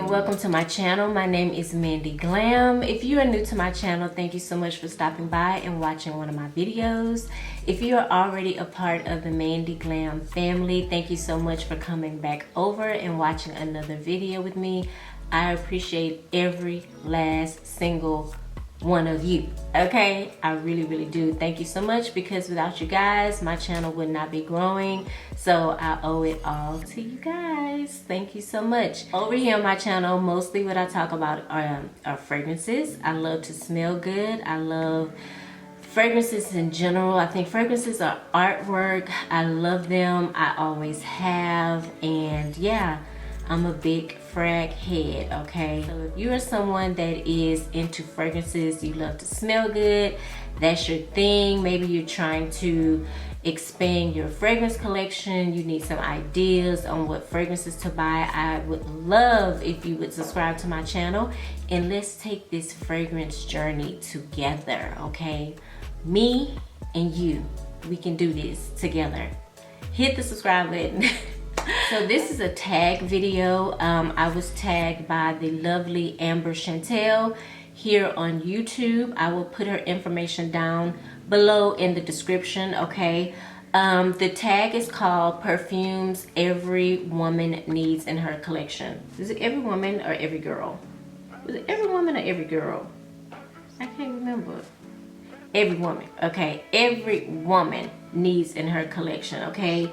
and welcome to my channel. My name is Mandy Glam. If you are new to my channel, thank you so much for stopping by and watching one of my videos. If you are already a part of the Mandy Glam family, thank you so much for coming back over and watching another video with me. I appreciate every last single one of you, okay? I really do. Thank you so much, because without you guys my channel would not be growing, so I owe it all to you guys. Thank you so much. Over here on my channel, mostly what I talk about are fragrances. I love to smell good. I love fragrances in general. I think fragrances are artwork. I love them. I always have, and yeah, I'm a big frag head, okay? So if you are someone that is into fragrances, you love to smell good, that's your thing, maybe you're trying to expand your fragrance collection, you need some ideas on what fragrances to buy, I would love if you would subscribe to my channel and let's take this fragrance journey together, okay? Me and you, we can do this together. Hit the subscribe button. So this is a tag video. I was tagged by the lovely Amber Chantel here on YouTube. I will put her information down below in the description, okay? The tag is called Perfumes Every Woman Needs in Her Collection. Is it every woman or every girl? Was it every woman or every girl? I can't remember. Every woman, okay? Every woman needs in her collection, okay?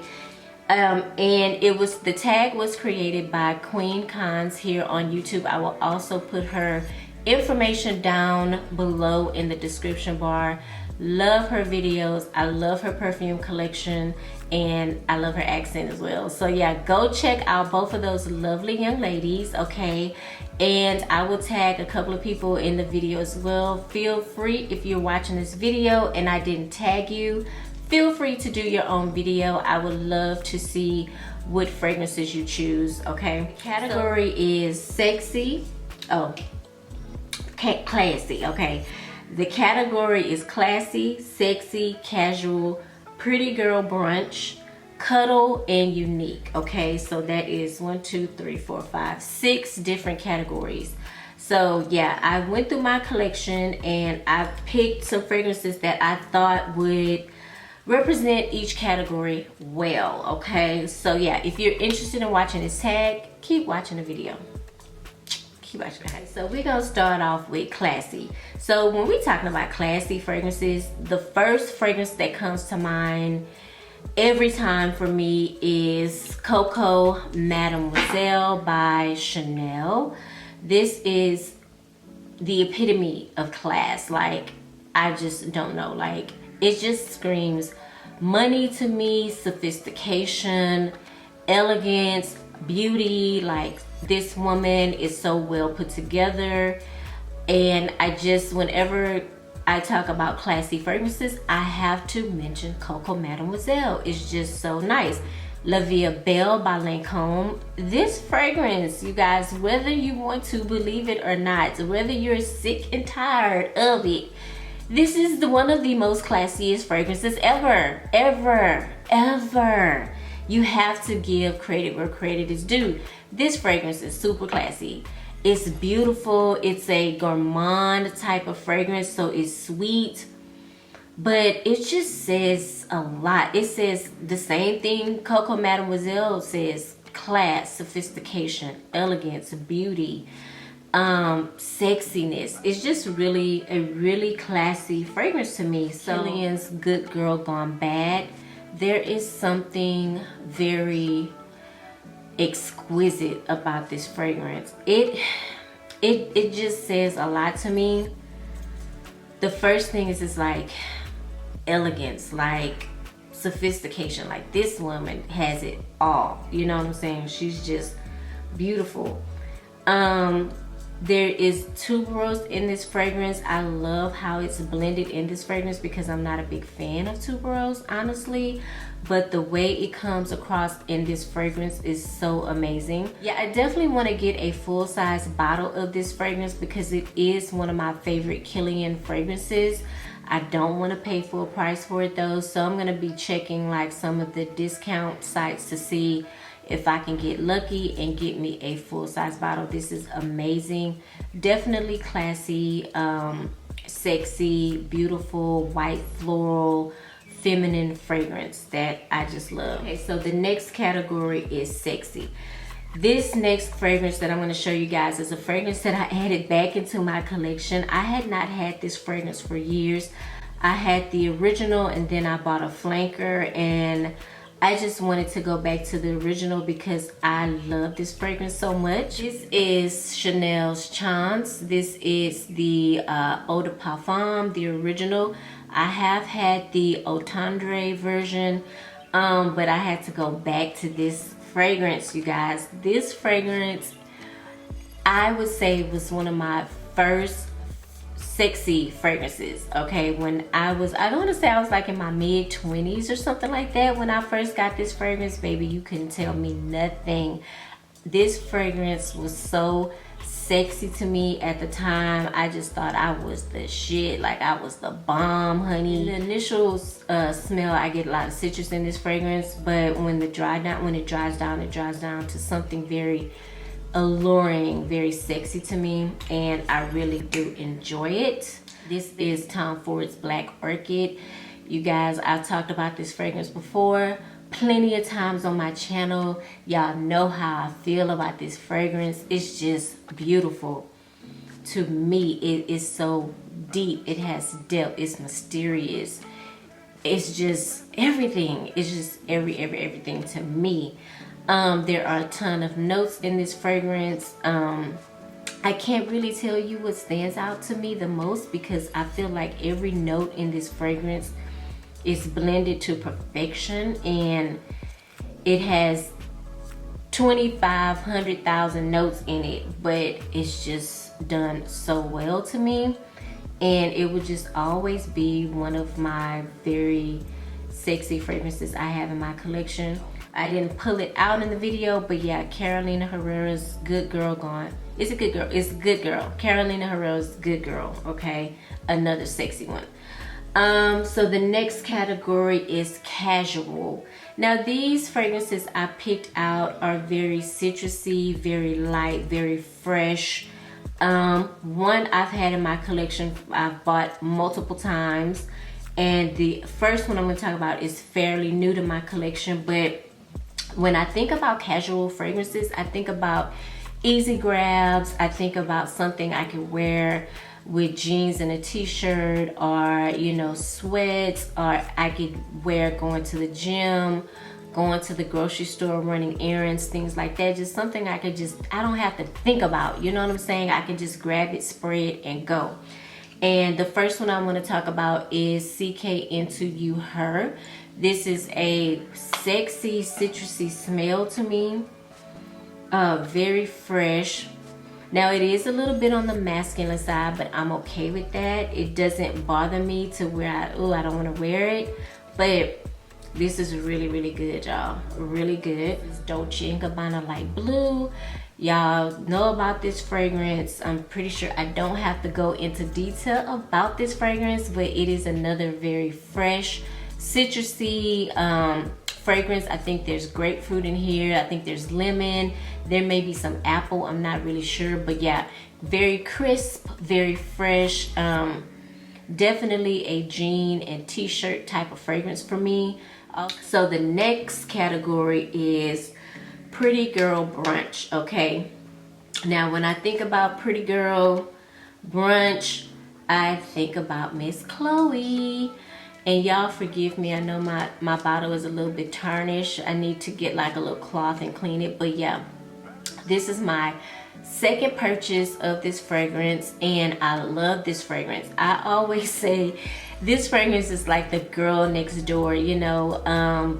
And the tag was created by Queen Cons here on YouTube. I will also put her information down below in the description bar. Love her videos. I love her perfume collection, and I love her accent as well. So yeah, go check out both of those lovely young ladies, okay? And I will tag a couple of people in the video as well. Feel free, if you're watching this video and I didn't tag you, feel free to do your own video. I would love to see what fragrances you choose, okay? The category is sexy, classy, okay? The category is classy, sexy, casual, pretty girl brunch, cuddle, and unique, okay? So that is 6 different categories. So yeah, I went through my collection and I picked some fragrances that I thought would represent each category well, okay? So yeah, if you're interested in watching this tag, keep watching the video. Keep watching the video. So we're gonna start off with classy. So when we're talking about classy fragrances, the first fragrance that comes to mind every time for me is Coco Mademoiselle by Chanel. This is the epitome of class. Like, I just don't know, like, it just screams money to me, sophistication, elegance, beauty. Like, this woman is so well put together. And whenever I talk about classy fragrances, I have to mention Coco Mademoiselle. It's just so nice. La Vie Belle by Lancôme. This fragrance, you guys, whether you want to believe it or not, whether you're sick and tired of it, this is one of the most classiest fragrances ever. You have to give credit where credit is due. This fragrance is super classy. It's beautiful. It's a gourmand type of fragrance, so it's sweet, but it just says a lot. It says the same thing Coco Mademoiselle says: class, sophistication, elegance, beauty, sexiness. It's just really a really classy fragrance to me. So Kilian's Good Girl Gone Bad, there is something very exquisite about this fragrance. It just says a lot to me. The first thing is just like elegance, like sophistication. Like, this woman has it all, you know what I'm saying? She's just beautiful. There is tuberose in this fragrance. I love how it's blended in this fragrance because I'm not a big fan of tuberose, honestly, but the way it comes across in this fragrance is so amazing. Yeah, I definitely want to get a full-size bottle of this fragrance because it is one of my favorite Kilian fragrances. I don't want to pay full price for it though, so I'm going to be checking like some of the discount sites to see if I can get lucky and get me a full-size bottle. This is amazing. Definitely classy, sexy, beautiful, white floral, feminine fragrance that I just love. Okay, so the next category is sexy. This next fragrance that I'm going to show you guys is a fragrance that I added back into my collection. I had not had this fragrance for years. I had the original and then I bought a flanker, and I just wanted to go back to the original because I love this fragrance so much. This is Chanel's Chance. This is the Eau de Parfum, the original. I have had the Eau Tendre version, but I had to go back to this fragrance, you guys. This fragrance, I would say, was one of my first sexy fragrances. Okay, when I don't want to say I was like in my mid-20s or something like that when I first got this fragrance. Baby, you couldn't tell me nothing. This fragrance was so sexy to me at the time. I just thought I was the shit, like I was the bomb, honey. The initial smell, I get a lot of citrus in this fragrance, but when it dries down to something very alluring, very sexy to me, and I really do enjoy it. This is Tom Ford's Black Orchid. You guys, I've talked about this fragrance before plenty of times on my channel. Y'all know how I feel about this fragrance. It's just beautiful. To me, it is so deep. It has depth. It's mysterious. It's just everything. It's just everything to me. There are a ton of notes in this fragrance. I can't really tell you what stands out to me the most because I feel like every note in this fragrance is blended to perfection, and it has 2,500,000 notes in it, but it's just done so well to me, and it would just always be one of my very sexy fragrances I have in my collection. I didn't pull it out in the video, but yeah, Carolina Herrera's Good Girl Gone. It's a good girl. It's Good Girl. Carolina Herrera's Good Girl, okay? Another sexy one. So the next category is casual. Now these fragrances I picked out are very citrusy, very light, very fresh. One I've had in my collection, I've bought multiple times, and the first one I'm going to talk about is fairly new to my collection. But when I think about casual fragrances, I think about easy grabs. I think about something I could wear with jeans and a t-shirt, or you know, sweats, or I could wear going to the gym, going to the grocery store, running errands, things like that. Just something I don't have to think about, you know what I'm saying? I can just grab it, spray it, and go. And the first one I want to talk about is CK Into You Her. This is a sexy, citrusy smell to me. Very fresh. Now it is a little bit on the masculine side, but I'm okay with that. It doesn't bother me to where I don't want to wear it. But this is really, really good, y'all. Really good. It's Dolce & Gabbana Light Blue. Y'all know about this fragrance. I'm pretty sure I don't have to go into detail about this fragrance, but it is another very fresh, citrusy fragrance. I think there's grapefruit in here. I think there's lemon. There may be some apple. I'm not really sure, but yeah, very crisp, very fresh. Definitely a jean and t-shirt type of fragrance for me. So the next category is Pretty Girl Brunch. Okay, now when I think about Pretty Girl Brunch, I think about Miss Chloe. And y'all forgive me, I know my bottle is a little bit tarnished. I need to get like a little cloth and clean it. But yeah, this is my second purchase of this fragrance, and I love this fragrance. I always say this fragrance is like the girl next door, you know.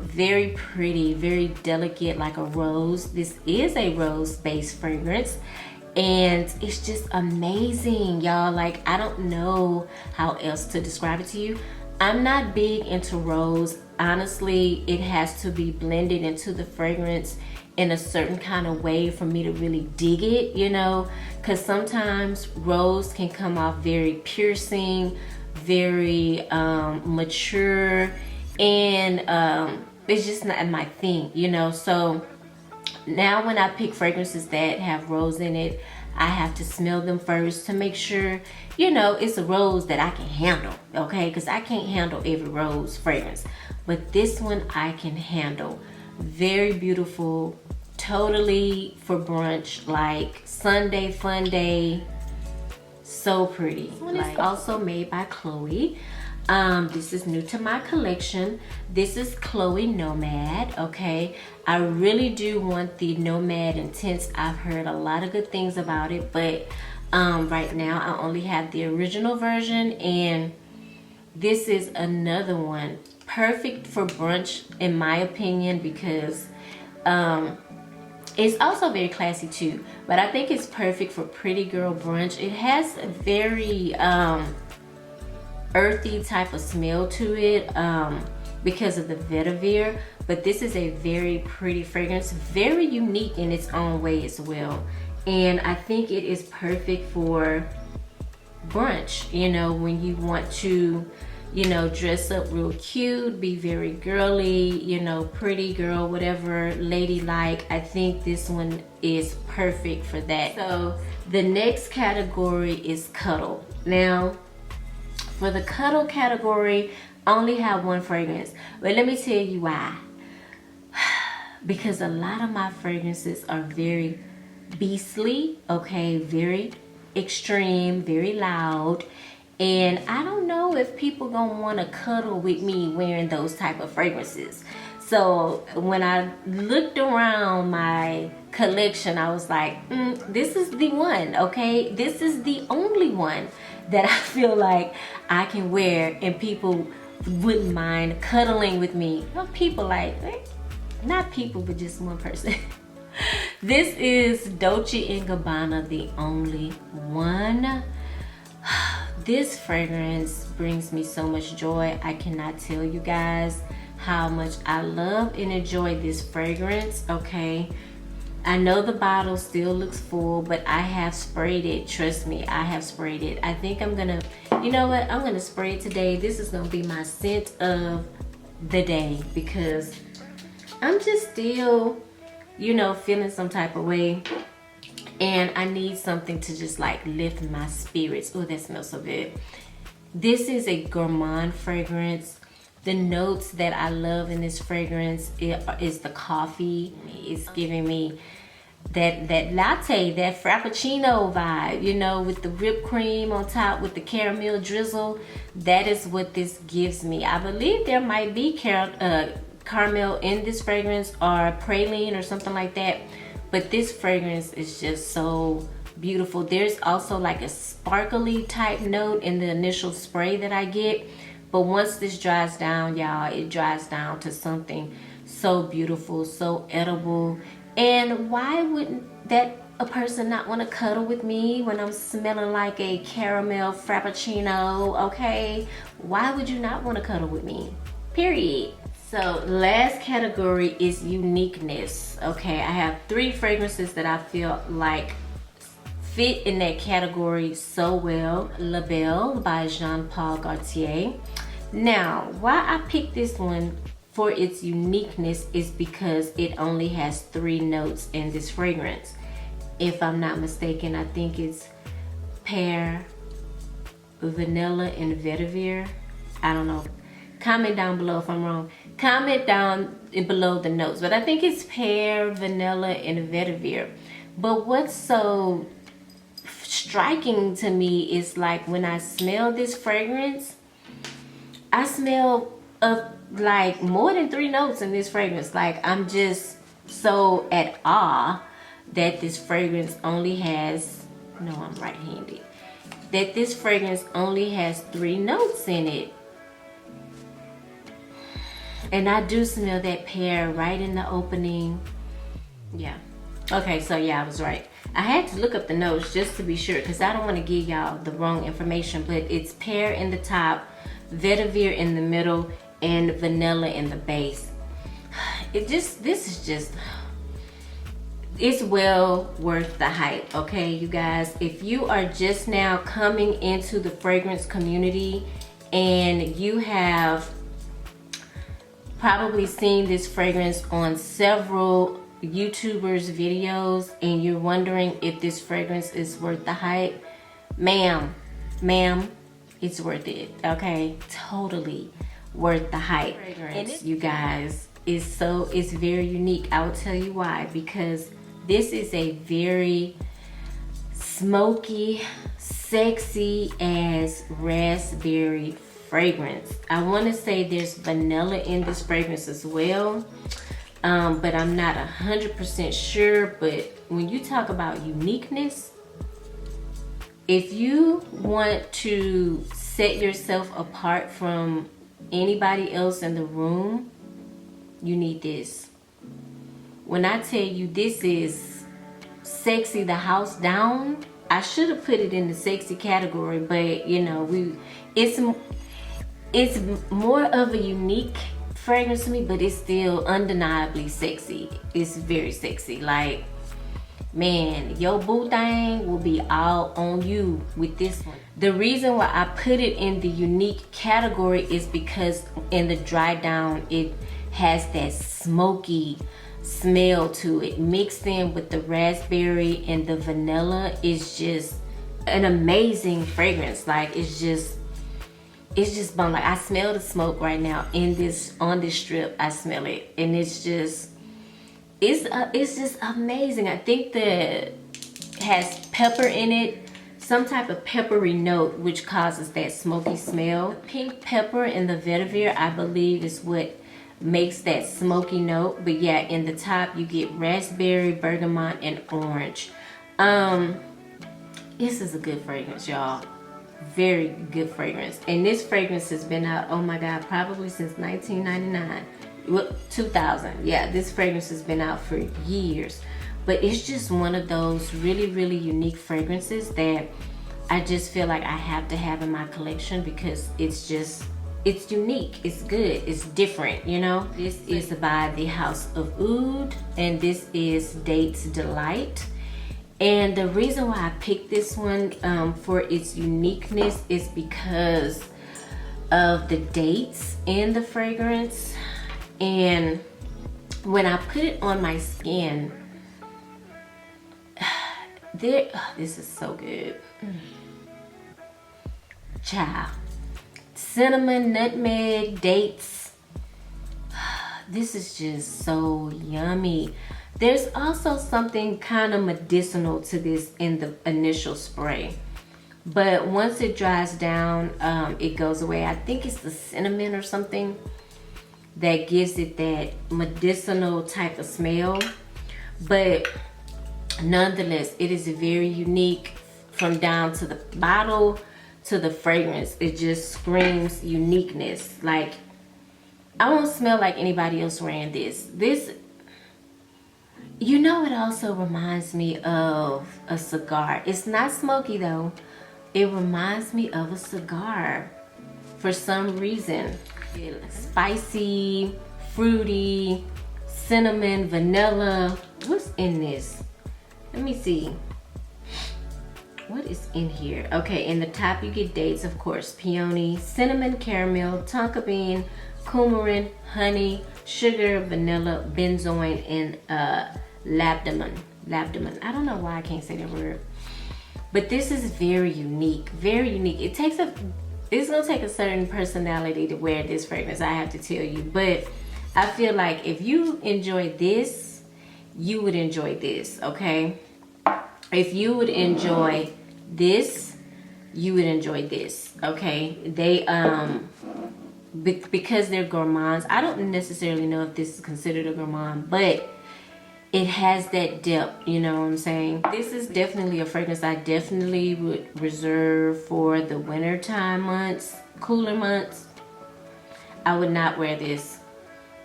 Very pretty, very delicate, like a rose. This is a rose-based fragrance, and it's just amazing, y'all. Like, I don't know how else to describe it to you. I'm not big into rose. Honestly, it has to be blended into the fragrance in a certain kind of way for me to really dig it, you know, because sometimes rose can come off very piercing, very mature, and it's just not my thing, you know. So now when I pick fragrances that have rose in it, I have to smell them first to make sure, you know, it's a rose that I can handle, okay? Because I can't handle every rose fragrance. But this one I can handle. Very beautiful, totally for brunch, like Sunday fun day. So pretty. This one is also made by Chloe. This is new to my collection. This is Chloe Nomad, okay? I really do want the Nomad Intense. I've heard a lot of good things about it, but right now I only have the original version, and this is another one. Perfect for brunch, in my opinion, because it's also very classy too, but I think it's perfect for pretty girl brunch. It has a very earthy type of smell to it because of the vetiver, but this is a very pretty fragrance, very unique in its own way as well. And I think it is perfect for brunch, you know, when you want to, you know, dress up real cute, be very girly, you know, pretty girl, whatever, ladylike. I think this one is perfect for that. So the next category is Cuddle. Now, for the Cuddle category, I only have one fragrance, but let me tell you why. Because a lot of my fragrances are very beastly, okay, very extreme, very loud, and I don't know if people gonna want to cuddle with me wearing those type of fragrances. So when I looked around my collection, I was like, this is the one, okay? This is the only one that I feel like I can wear and people wouldn't mind cuddling with me. Well, people like, not people, but just one person. This is Dolce & Gabbana, the only one. This fragrance brings me so much joy. I cannot tell you guys how much I love and enjoy this fragrance, okay? I know the bottle still looks full, but I have sprayed it. Trust me, I have sprayed it. I think I'm gonna, you know what? I'm gonna spray it today. This is gonna be my scent of the day because I'm just still, you know, feeling some type of way. And I need something to just like lift my spirits. Oh, that smells so good. This is a gourmand fragrance. The notes that I love in this fragrance is the coffee. It's giving me that latte, that frappuccino vibe, you know, with the whipped cream on top with the caramel drizzle. That is what this gives me. I believe there might be caramel in this fragrance or praline or something like that. But this fragrance is just so beautiful. There's also like a sparkly type note in the initial spray that I get. But once this dries down, y'all, it dries down to something so beautiful, so edible. And why wouldn't that a person not want to cuddle with me when I'm smelling like a caramel frappuccino, okay? Why would you not want to cuddle with me? Period. So last category is uniqueness. Okay, I have 3 fragrances that I feel like fit in that category so well. La Belle by Jean Paul Gaultier. Now, why I picked this one for its uniqueness is because it only has 3 notes in this fragrance. If I'm not mistaken, I think it's pear, vanilla, and vetiver. I don't know. Comment down below if I'm wrong. Comment down below the notes. But I think it's pear, vanilla, and vetiver. But what's so striking to me is like when I smell this fragrance, I smell like more than 3 notes in this fragrance. Like I'm just so at awe that this fragrance only has, no, I'm right-handed, that this fragrance only has 3 notes in it. And I do smell that pear right in the opening. Yeah. Okay, so yeah, I was right. I had to look up the notes just to be sure because I don't want to give y'all the wrong information. But it's pear in the top, vetiver in the middle, and vanilla in the base. This is just, it's well worth the hype, okay, you guys? If you are just now coming into the fragrance community and you have probably seen this fragrance on several YouTubers videos, and you're wondering if this fragrance is worth the hype, ma'am, it's worth it. Okay, totally worth the hype. Fragrance, you guys, it's very unique. I will tell you why. Because this is a very smoky, sexy as raspberry fragrance. I want to say there's vanilla in this fragrance as well, but I'm not 100% sure. But when you talk about uniqueness, if you want to set yourself apart from anybody else in the room, you need this. When I tell you this is sexy the house down, I should have put it in the sexy category, but you know, it's more of a unique fragrance to me, but it's still undeniably sexy. It's very sexy. Like, man, your boo thing will be all on you with this one. The reason why I put it in the unique category is because in the dry down, it has that smoky smell to it. Mixed in with the raspberry and the vanilla is just an amazing fragrance. Like, it's just bomb. Like, I smell the smoke right now on this strip. I smell it, and it's just amazing. I think that has pepper in it, some type of peppery note, which causes that smoky smell. The pink pepper and the vetiver, I believe, is what makes that smoky note. But yeah, in the top you get raspberry, bergamot, and orange. This is a good fragrance, y'all. Very good fragrance. And this fragrance has been out, oh my god, probably since 1999. Well, 2000. Yeah, this fragrance has been out for years. But it's just one of those really, really unique fragrances that I just feel like I have to have in my collection, because it's unique, it's good, it's different, you know. This is by the House of Oud, and this is Dates Delight. And the reason why I picked this one for its uniqueness is because of the dates in the fragrance. And when I put it on my skin, this is so good. Child. Cinnamon, nutmeg, dates. This is just so yummy. There's also something kind of medicinal to this in the initial spray, but once it dries down, it goes away. I think it's the cinnamon or something that gives it that medicinal type of smell. But nonetheless, it is very unique from down to the bottle to the fragrance. It just screams uniqueness. Like, I won't smell like anybody else wearing this. You know, it also reminds me of a cigar. It's not smoky though. It reminds me of a cigar for some reason. Spicy, fruity, cinnamon, vanilla. What's in this? Let me see. What is in here? Okay, in the top you get dates, of course, peony, cinnamon, caramel, tonka bean, coumarin, honey, sugar, vanilla, benzoin, and labdaman. I don't know why I can't say that word. But this is very unique, very unique. It's gonna take a certain personality to wear this fragrance, I have to tell you. But I feel like if you enjoy this, you would enjoy this, okay? If you would enjoy this, you would enjoy this, okay? They because they're gourmands. I don't necessarily know if this is considered a gourmand, but it has that depth, you know what I'm saying? This is definitely a fragrance I definitely would reserve for the wintertime months, cooler months. I would not wear this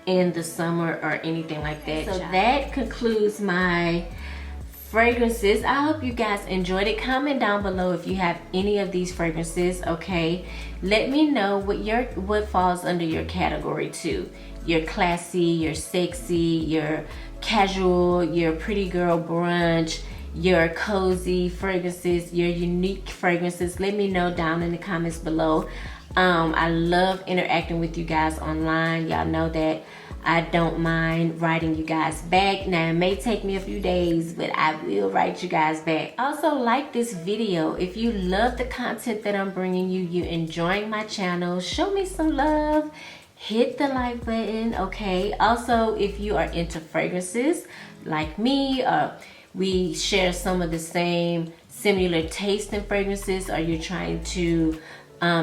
in the summer or anything like that. So that concludes my fragrances. I hope you guys enjoyed it. Comment down below if you have any of these fragrances, okay? Let me know what falls under your category too. Your classy, your sexy, your casual, your pretty girl brunch, your cozy fragrances, your unique fragrances. Let me know down in the comments below. I love interacting with you guys online. Y'all know that I don't mind writing you guys back. Now, it may take me a few days, but I will write you guys back. Also, like this video. If you love the content that I'm bringing you, you're enjoying my channel, show me some love. Hit the like button, okay? Also, if you are into fragrances like me, we share some of the same similar taste in fragrances, or you're trying to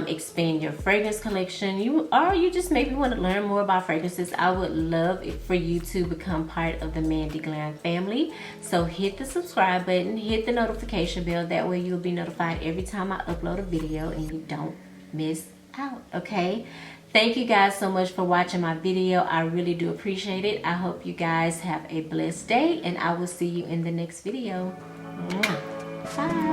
expand your fragrance collection, you just maybe want to learn more about fragrances, I would love it for you to become part of the Mandy Glam family. So hit the subscribe button, hit the notification bell, that way you'll be notified every time I upload a video and you don't miss out, okay? Thank you guys so much for watching my video. I really do appreciate it. I hope you guys have a blessed day, and I will see you in the next video. Bye.